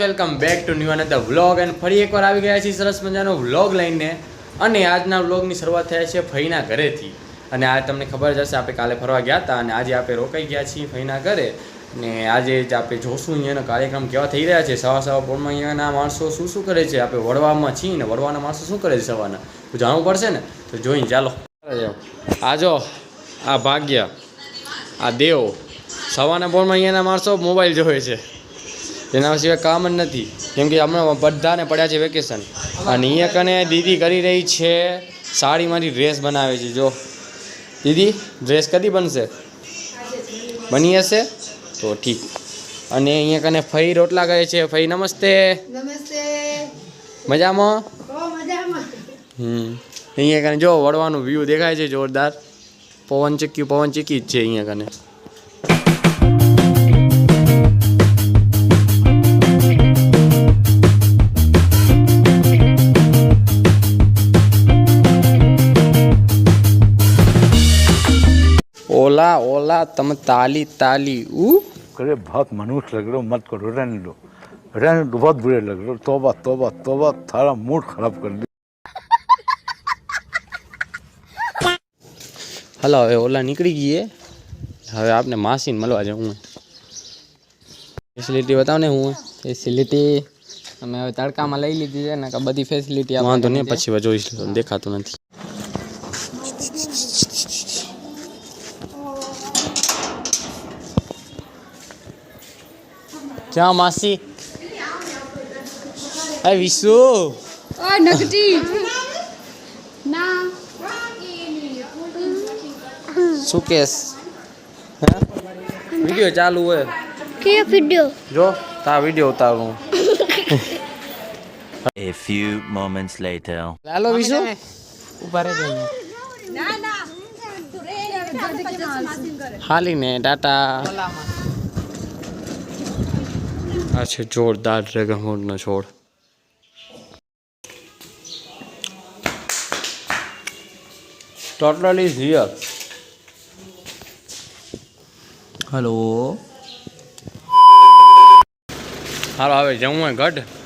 Welcome back to new another vlog and ફરી એકવાર આવી ગયા છીએ સરસ મજાનો વ્લોગ લઈને અને આજના વ્લોગની શરૂઆત થાય છે ફઈના ઘરેથી અને આ તમને ખબર જ હશે આપણે કાલે ફરવા ગયા હતા અને આજે આપણે રોકાઈ ગયા છીએ ફઈના ઘરે અને આજે જ આપણે જોશું અહીંયાનો કાર્યક્રમ કેવા થઈ રહ્યા છે સવા પોળમાં અહીંયાના માણસો શું કરે છે આપણે વડવામાં છીએ ને વડવાના માણસો શું કરે છે સવારના તો જાણવું પડશે ને તો જોઈને ચાલો આ જો આ ભાગ્ય આ દેવ સવારના પોળમાં અહીંયાના માણસો મોબાઈલ જોવે છે એના સિવાય કામ જ નથી કેમ કે હમણાં બધાને પડ્યા છે વેકેશન અને અહીંયા કને દીદી કરી રહી છે સાડીમાંથી ડ્રેસ બનાવે છે જો દીદી ડ્રેસ કદી બનશે બની હશે તો ઠીક અને અહીંયા કને ફઈ રોટલા કહે છે ફઈ નમસ્તે નમસ્તે મજામાં મજામાં અહીંયા કને જો વડવાનું વ્યૂ દેખાય છે જોરદાર પવન ચીકી જ છે અહીંયા કને ओला ओला तम ताली करे बहुत मनुष्य लग रहे हो मत करो रहने दो बहुत बुरे लग रहे हो तौबा तौबा तौबा थारा मूड खराब कर दिया हलो હવે ઓલા નીકળી ગઈ હવે આપને માસીને મળવા જાઉં ફેસિલિટી બતાવ ને હું ફેસિલિટી અમે હવે તડકામાં લઈ લીધી છે ને કે બધી ફેસિલિટી વાંધો નહીં પછી જોઈશ દેખાતું નથી क्या मासी अरे विशु ઓય નગટી ના सुकेश वीडियो चालू है કે વિડિયો जो ता video उतारूं A few moments later. लालो विशु ઉભા રહેજો ના ના हाली ने टाटा अच्छा जोरदार ड्रैगन फ्रूट નો છોડ ટોટલ ઇઝ હિયર હેલો હાલો હવે જમવું ગઢ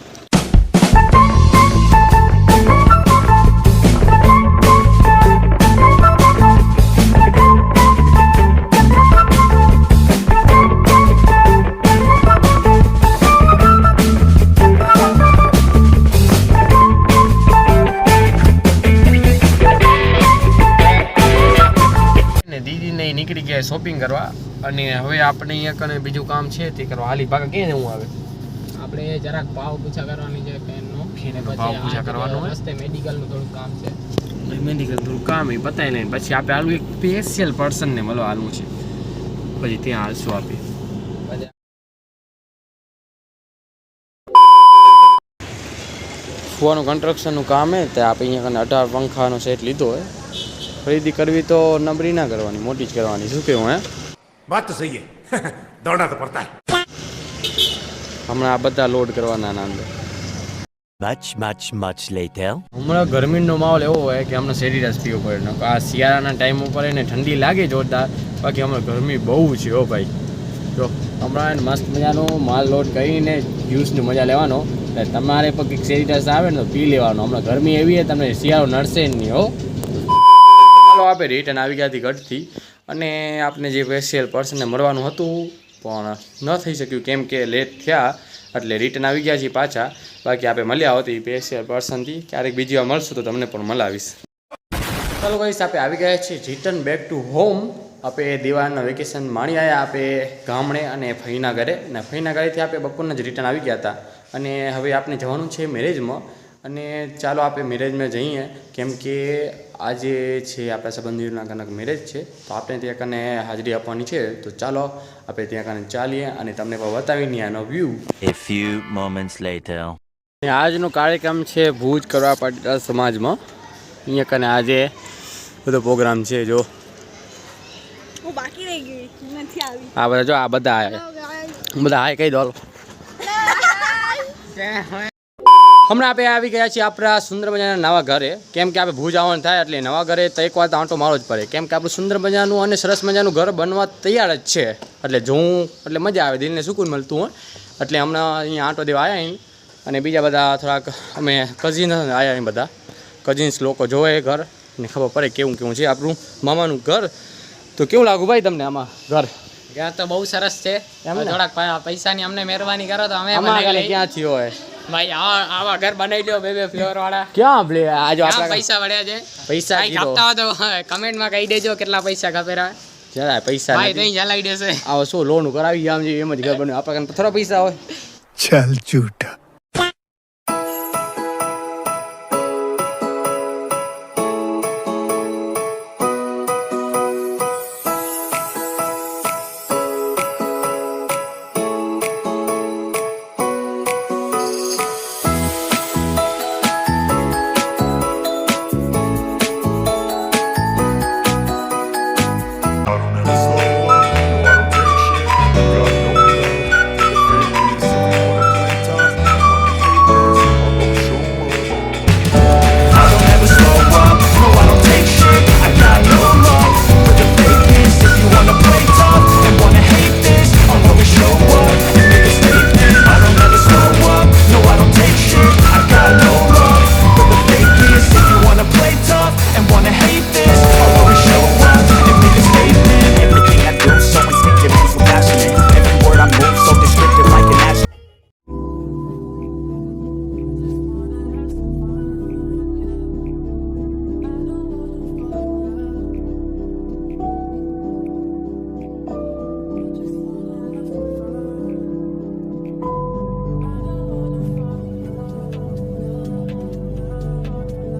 નીકળી ગયા શોપિંગ કરવા અને હવે આપણે અહીંયા કને બીજું કામ છે તે કરવા હાલી ભાગા ક્યાં જવું આવે આપણે જરાક ભાવ પૂછા કરવાની છે પેનનો અને ભાવ પૂછા કરવાનો હોય રસ્તે મેડિકલનું થોડું કામ છે મેડિકલ થોડું કામ એ પતાવી લઈને પછી આપણે હાલું એક સ્પેશિયલ પર્સનને મળવા હાલવું છે પછી ત્યાં હાલશું આપી ફુવાનું કન્સ્ટ્રક્શનનું કામ હે તે આપણે અહીંયા કને 18 પંખાનો સેટ લીધો હોય ખરીદી કરવી તો નબળી ના કરવાની મોટી જ કરવાની શું કેવું હે बात तो सही है दौड़ना तो पड़ता है હમણાં આ બધા લોડ કરવાના અંદર Much later. હમણાં ગરમીનો માહોલ એવો હોય કે હમણાં શેરી રસ પીવો પડે આ શિયાળાના ટાઈમ ઉપર એને ઠંડી લાગે જોરદાર બાકી હમણાં ગરમી બહુ છે હો ભાઈ જો હમણાં મસ્ત મજાનો માલ લોડ કરીને જ્યુસની મજા લેવાનો એટલે તમારે પણ કંઈક શેરી રસ આવે ને તો પી લેવાનો હમણાં ગરમી એવી છે તમને શિયાળો નડશે નહીં હો ચાલો આપણે રિટર્ન આવી ગયા હતી ગઢથી અને આપણે જે સ્પેશિયલ પર્સનને મળવાનું હતું પણ ન થઈ શક્યું કેમ કે લેટ થયા એટલે રિટર્ન આવી ગયા છીએ પાછા બાકી આપણે મળ્યા હોતી સ્પેશિયલ પર્સનથી ક્યારેક બીજી વાર મળશું તો તમને પણ મળાવીશ ચાલો કહીશ આપણે આવી ગયા છીએ રિટર્ન બેક ટુ હોમ આપણે દિવાળીના વેકેશન માણી આવ્યા આપણે ગામડે અને ફઈના ઘરે અને ફઈના ઘરેથી આપણે બપોરના જ રિટર્ન આવી ગયા હતા અને હવે આપણે જવાનું છે મેરેજમાં અને ચાલો આપણે મેરેજમાં જઈએ કેમ કે આજે છે આપણા સંબંધીઓના કનક મેરેજ છે તો આપણે ત્યાં કને હાજરી આપવાની છે તો ચાલો આપણે ત્યાં કને ચાલીએ અને તમને પણ બતાવીને આનો view A few moments later. આજનો કાર્યક્રમ છે ભુજ કરવા પાટીદાર સમાજમાં અહીંયા કને આજે બધો પ્રોગ્રામ છે જો હું બાકી રહી ગઈ નથી આવી આ બધા જો આ બધા હાય કહી દો હમણાં આપણે આવી ગયા છીએ આપણા સુંદર મજાના નવા ઘરે કેમ કે આપણે ભુજ આવવાનું થાય એટલે નવા ઘરે તો એક વાર આંટો મારવો જ પડે કેમ કે આપણું સુંદર મજાનું અને સરસ મજાનું ઘર બનવા તૈયાર જ છે એટલે જોવું એટલે મજા આવે દિલને સુકૂન મળતું હોય એટલે હમણાં અહીંયા આંટો દેવા આવ્યા અહીં અને બીજા બધા થોડાક અમે કઝિન આવ્યા અહીં બધા કઝિન્સ લોકો જોવે ઘર ને ખબર પડે કેવું કેવું છે આપણું મામાનું ઘર. તો કેવું લાગુ ભાઈ તમને આમાં ઘર? ઘર તો બહુ સરસ છે. એમ ને? થોડાક પૈસાની અમને મહેરબાની કરો તો અમે આમાં બનાવી લઈએ. ક્યાં થયો હોય ભાઈ આવા ઘર બનાવી લો 2 ફ્લોર વાળા. ક્યાં લે આજો ક્યાં આપણા પૈસા વળ્યા છે? પૈસા કાંઈ ખપતા હોય તો કમેન્ટમાં કહી દેજો કેટલા પૈસા ખપેરા. જરા પૈસા ભાઈ નથી. તઈ જલાવી દેશે. આવો શું લોન કરાવી આમ એમ જ ઘર બન્યું આપણા થોડા પૈસા હોય. चल झूठा